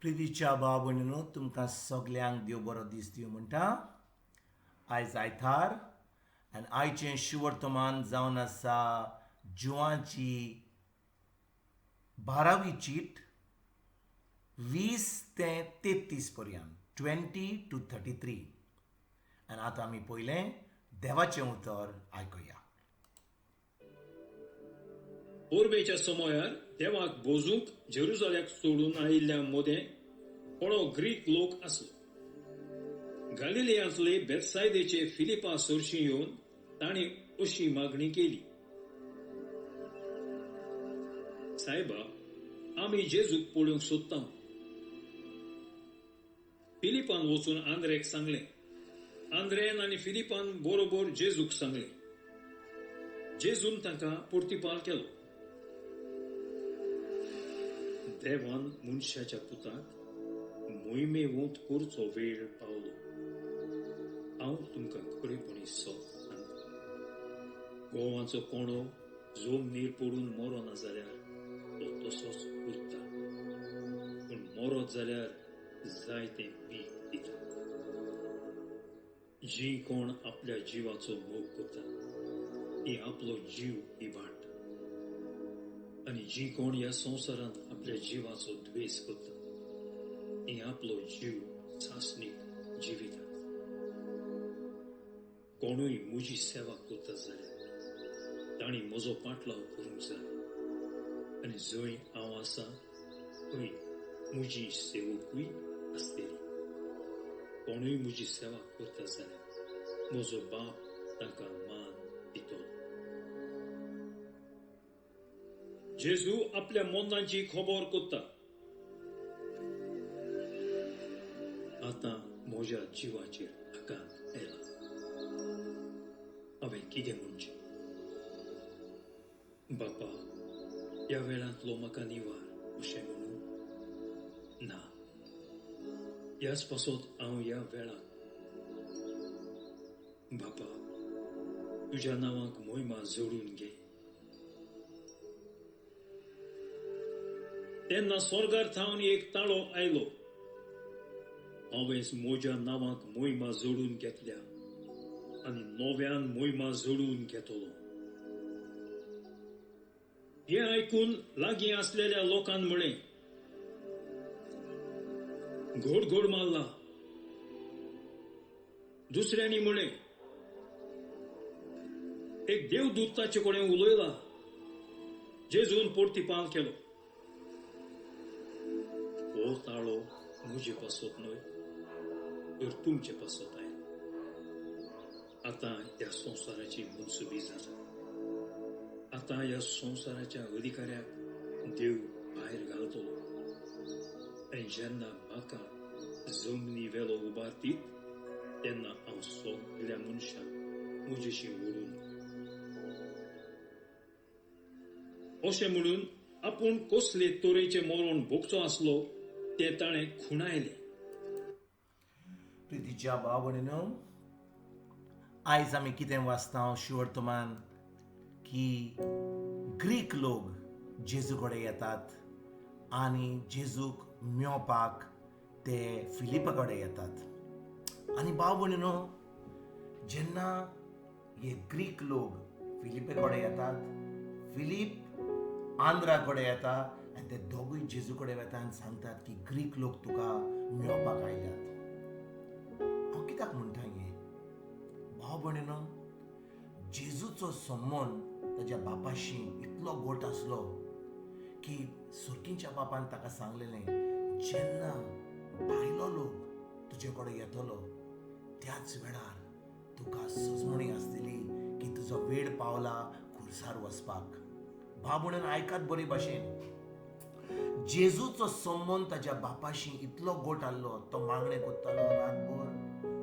प्रितीच्या बाबूंनो तुमकां सगल्यांक देव बरो दीस दिवं म्हणटा. आयज आयतार आनी आयचें शिवर्तमान जावन आसा जुवाची 12वी चीट 20 ते 33 पर्यंत 20 to 33. आनी आतां आमी पयलें देवाचें उतर आयकुया. पोरबेच्या समयार देवाक बोजूंक जेरुजाल्याक सोडून आयिल्ल्या मोदें थोडो ग्रीक लोक आसलो. गालिलेयांतले बेतसायदेचे फिलिपा सरशी येवन ताणें अशी मागणी केली, सायबा, आमी जेजूक पळोवंक सोदता. फिलिपान वचून आंद्रेक सांगलें. आंद्रेन आनी फिलिपान बरोबर जेजूक सांगलें. जेजून तांकां पोर्तिपाल केलो. देवान मनशाच्या पुताक मोहिमेवंत करचो वेळ पावलो. हांव तुमकां खरेपणी सांगता, गोवांचो कोणो जमनीर पडून मरो जाल्यार तो तसोच उरता, पूण मरत जाल्यार जायतें पीक दिता. जी कोण आपल्या जिवाचो मोग करता ती आपलो जीव इबाडटा, आनी जी कोण ह्या संवसारांत आपल्या जिवाचो द्वेस करता ती आपलो जीव सासणीक जिविता. कोणूय म्हजी सेवा करता जाल्यार ताणी म्हजो पाटलाव करूंक जाय, आनी जंय हांव आसा थंय म्हजी सेवकूय आसतली. कोणूय म्हजी सेवा करता जाल्यार म्हजो बाप तांकां मान दितलो. जेजू आपल्या मोन्नांची खबर करता. आतां म्हज्या जिवाचेर आकांत येला. हांवें कितें म्हणचें? बापा, ह्या वेळांतलो म्हाका निवार अशें म्हणून? ना, ह्याच पासत हांव ह्या वेळाक. बापा, तुज्या नांवाक मोहिमा जोडून घे. तेन्ना स्वर्गार्थावन एक ताळो आयलो. हांवें म्हज्या नांवाक मोहिमा जोडून घेतल्या आनी नव्यान मोहिमा जोडून घेतलो. हें आयकून लागीं आसलेल्या लोकांन म्हळें, घोड घोड मारला. दुसऱ्यांनी म्हळें, एक देवदूत ताचे कडेन उलयला. जेजून पोर्तिपाल केलो. हो ताळो म्हजे पासत न्हय, तर तुमचे पासत आयला. आतां ह्या संवसाराची मनसुबी जाता. आतां ह्या संवसाराच्या अधिकाऱ्याक देव भायर घालतलो. आनी जेन्ना म्हाका जमनी वेलो उबारतीत तेन्ना हांव सगळ्या मनशांक म्हजेशी ओडून. अशें म्हणून आपूण कसले तरेचें मरण भोगचो आसलो तें ताणें खुणायलें. प्रितीच्या बाबूंनो, आयज आमी कितें वाचता शिवर्तमान की ग्रीक लोक जेजू कडेन येतात आनी जेजूक मेवपाक ते फिलिपा कडेन येतात. आनी बाबूंनो, जेन्ना हे ग्रीक लोक फिलिपे कडेन येतात, फिलीप आंद्रा कडेन येता आनी ते दोगूय जेजू कडेन येता आनी सांगतात की ग्रीक लोक तुका मेवपाक आयल्यात. हांव कित्याक म्हणटा हें? भाव भयणीनो, जेजूचो संबंद ताच्या बापाशी इतलो गोट आसलो की सुरकींच्या बापान ताका सांगलेलें, जेन्ना भायलो लोक तुजे कडेन येतलो त्याच वेळार तुका सजमणी आसतली की तुजो वेळ पावला खुर्सार वचपाक. भाव भयणीनो, आयकात बरे भाशेन. जेजूचो संबंद ताच्या बापाशी इतलो गोट आसलो. तो मागणें करतालो रातभर.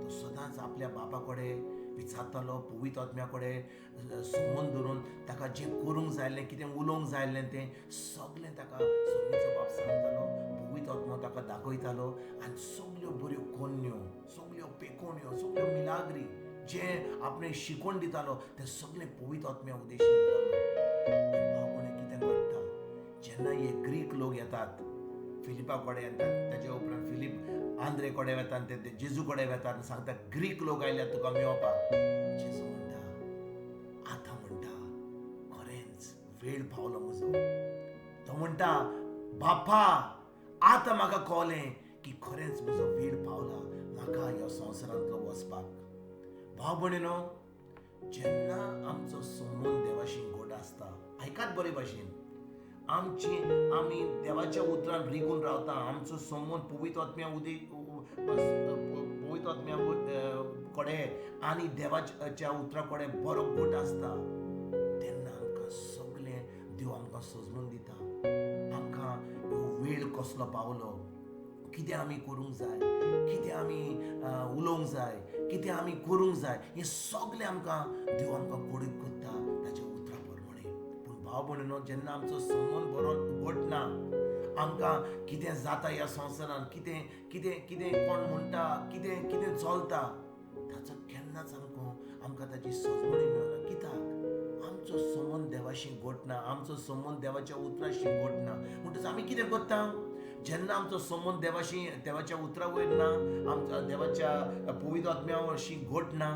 तो सदांच आपल्या बापा कडेन विचारतालो, पवित्र आत्म्या कडेन संबंद धरून ताका जें करूंक जायल्लें, कितें उलोवंक जायल्लें तें सगळें ताका सोनीचो बाप सांगतालो. पवित्र आत्मो ताका दाखयतालो आनी सगल्यो बऱ्यो कोन्यो, सगल्यो पेकोण्यो, सगल्यो मिलाग्री जें आपणें शिकोवन दितालो तें सगळें पवित्र आत्म्या उदेशीन दितालो. कितें घडटा जेन्ना हे ग्रीक लोक येतात फिलिपा कडेन येता. ताचे उपरांत फिलीप आंद्रे कडेन वेता आनी ते जेजू कडेन वेता आनी सांगता ग्रीक लोक आयल्यात तुका मेळोवपाक. जेजू म्हणटा, आतां म्हणटा खरेंच वेळ पावलो म्हजो. तो म्हणटा, बापा आतां म्हाका कळलें की खरेंच म्हजो वेळ पावला म्हाका ह्या संवसारांतलो वचपाक. भाव भयणीनो, जेन्ना आमचो संबंद देवाशी घट आसता, आयकात बरे भाशेन, आमी देवाच्या उतरान रिगून रावता, आमचो संबंद पवित्र आत्म्या कडेन आनी देवाच्या उतरा कडेन बरो घट आसता, तेन्ना आमकां सगळें देव आमकां सजमून दिता. आमकां ह्यो वेळ कसलो पावलो, कितें आमी करूंक जाय, कितें आमी उलोवंक जाय, कितें आमी करूंक जाय, हें सगळें आमकां देव आमकां कळीत करता ताच्या उतरा प्रमाणे. पूण भाव भयणीनो, जेन्ना आमचो संबंद बरो घट ना, आमकां कितें जाता ह्या संवसारान, कितें कोण म्हणटा, कितें चलता, ताचो केन्नाच आमकां ताची सजमणी मेळना. कित्याक आमचो संबंद देवाशी घट ना, आमचो संबंद देवाच्या उतराशी घट ना. म्हणटच आमी कितें करता, जेन्ना आमचो संबंद देवाच्या उतरा वयर ना, आमच्या देवाच्या पवित्र आत्म्याशी घट ना,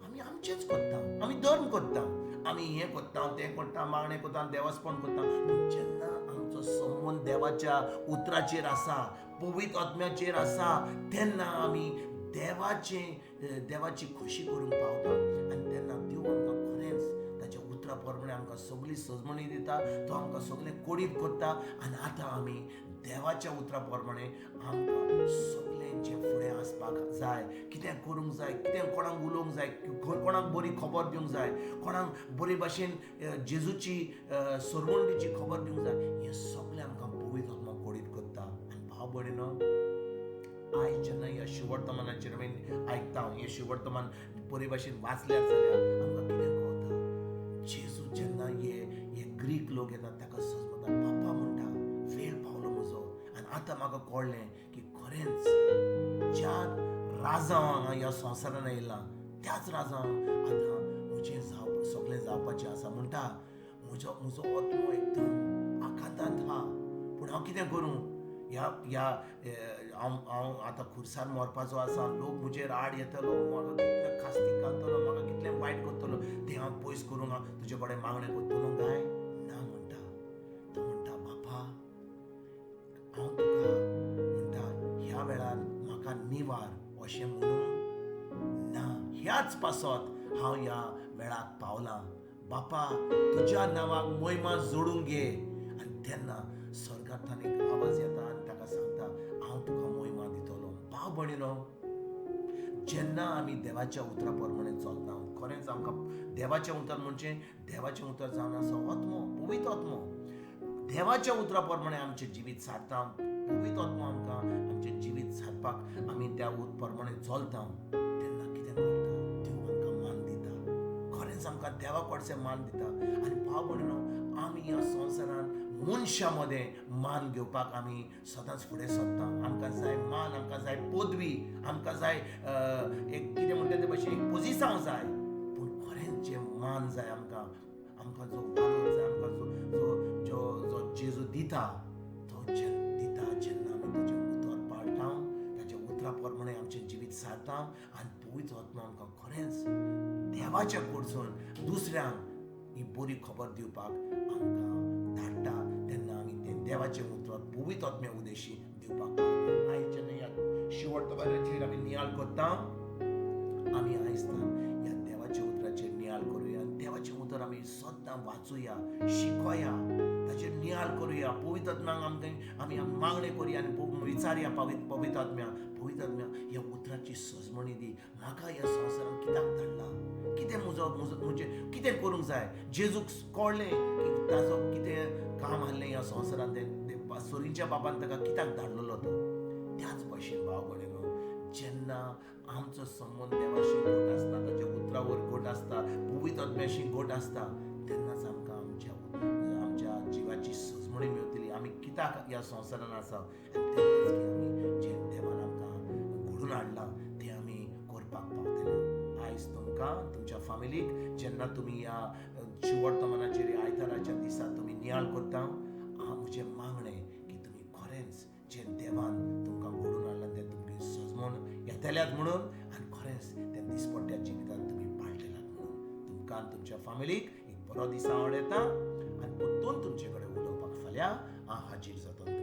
आमी आमचेंच करता, आमी धर्म करता, आमी हें करता तें करता, मागणें करता, देवास्पण करता. पूण जेन्ना आमचो संबंद देवाच्या उतराचेर आसा, पवित्र आत्म्याचेर आसा, तेन्ना आमी देवाची खोशी करूंक पावता. आनी तेन्ना देव आमकां खरेंच ताच्या उतरा प्रमाणे आमकां सगळी सजमणी दिता, तो आमकां सगळें कोडीत करता. आनी आतां आमी देवाच्या उतरा प्रमाणे आमकां सगळें जें फुडें आसपाक जाय, कितें करूंक जाय, कितें कोणाक उलोवंक जाय, कोणाक बरी खबर दिवंक जाय, कोणाक बरे भाशेन जेजूची सरवंडीची खबर दिवंक जाय, हें सगळें आमकां पवित्र आत्मा कोडीत करता. आनी भाव भयणीनो, आयज जेन्ना ह्या शिवर्तमानाचेर आमी आयकता, हें शिवर्तमान बरे भाशेन वाचल्यार जाल्यार आमकां कितें कळटा, जेजू जेन्ना हे ग्रीक लोक येतात ताका सजमता, बापा म्हणटा वेळ पावलो म्हजो. आनी आतां म्हाका कळ्ळें की खरेंच ज्या राजा हांगा ह्या संवसारान येयला, त्याच राजा आतां म्हजें सगळें जावपाचें आसा. म्हणटा म्हजो आत्मो एकदम आकांतांत आहा, पूण हांव कितें करूं, हांव आतां खुर्सार मरपाचो आसा, लोक म्हजेर आड येतलो, म्हाका कितलें खास्तीक घालतलो, म्हाका कितलें वायट करतलो, तें हांव पयस करूंक तुजे कडेन मागणें करतलो काय ना. म्हणटा तो म्हणटा, बापा हांव तुका म्हणटा ह्या वेळार म्हाका निवार अशें म्हणूंक ना, ह्याच पासत हांव ह्या वेळाक पावलां. बापा तुज्या नांवाक महिमा जोडूंक घे. आनी तेन्ना स्वर्गांतल्यान एक आवाज येता आनी ताका सांगता, हांव तुका महिमा दितलो. भाव भयणीनो, जेन्ना आमी देवाच्या उतरा प्रमाणे चलता, खरेंच आमकां देवाचें उतर म्हणजे देवाचें उतर जावन आसा आत्मो, पवित्र आत्मो. देवाच्या उतरा प्रमाणे आमचें जिवीत सारता, पवित्र आत्मो आमकां आमचें जिवीत सारपाक आमी त्या प्रमाणे चलता, तेन्ना कितें करता, देव आमकां मान दिता. खरेंच आमकां देवा कडचें मान दिता. आनी भाव भयणीनो, आमी ह्या संवसारान मनशा मदें मान घेवपाक आमी सदांच फुडें सरता. आमकां जाय मान, आमकां जाय पदवी, आमकां जाय एक कितें म्हणटा ते भाशेन एक पोजिशन जाय. पूण खरेंच जें मान जाय आमकां जो वालोर जाय, आमकां जो जेजू दिता, तो दिता जेन्ना आमी ताचें उतर पाळटा, ताच्या उतरा प्रमाणे आमचें जिवीत सारता. आनी पवित्र आत्मा आमकां खरेंच देवाच्या कडसून दुसऱ्यांक ही बरी खबर दिवपाक आमकां धाडटा. तेन्ना आमी तें देवाचें उतर पवित्र आत्म्या उदेशी दिवपाक पावता. आयज जेन्ना ह्या शिवर्तमानाचेर आमी नियाळ करता, आमी आयजतान ह्या देवाच्या उतराचेर नियाळ करुया. देवाचें उतर आमी सदां वाचुया, शिकोया, ताचेर नियाळ करुया. पवित्र आत्म्याक आमी मागणें करुया आनी विचारया पवित्र आत्म्या, ह्या उतराची सजमणी दी. म्हाका ह्या संवसारान कित्याक धाडला, कितें म्हणजे कितें करूंक जाय. जेजूक कळ्ळें की ताजो कितें काम आहलें ह्या संवसारान, सोरींच्या बाबान ताका कित्याक धाडलेलो तो. त्याच भाशेन भाव भयणीनो, जेन्ना आमचो संबंद देवाशी घट आसता, ताच्या उतरावर घट आसता, पवित्र आत्म्याशी घट आसता, तेन्नाच आमकां आमच्या जिवाची सजमणी मेळटली. आमी कित्याक ह्या संवसारान आसा, आनी तेन्नाच की आमी जें देवान आमकां घडून हाडलां तें आमी करपाक पावतले. आयज तुमकां तुमच्या फॅमिलीक जेन्ना तुमी ह्या शिवर्तमानाचेर आयताराच्या दिसा तुमी नियाळ करता, म्हजें मागणें की तुमी खरेंच केल्यात म्हणून आनी खरेंच त्या दिसपट्ट्या जिवितांत तुमी पाळटलात म्हणून तुमकां आनी तुमच्या फॅमिलीक एक बरो दीस आवड येता आनी परतून तुमचे कडेन उलोवपाक फाल्यां हांव हाजीर जाता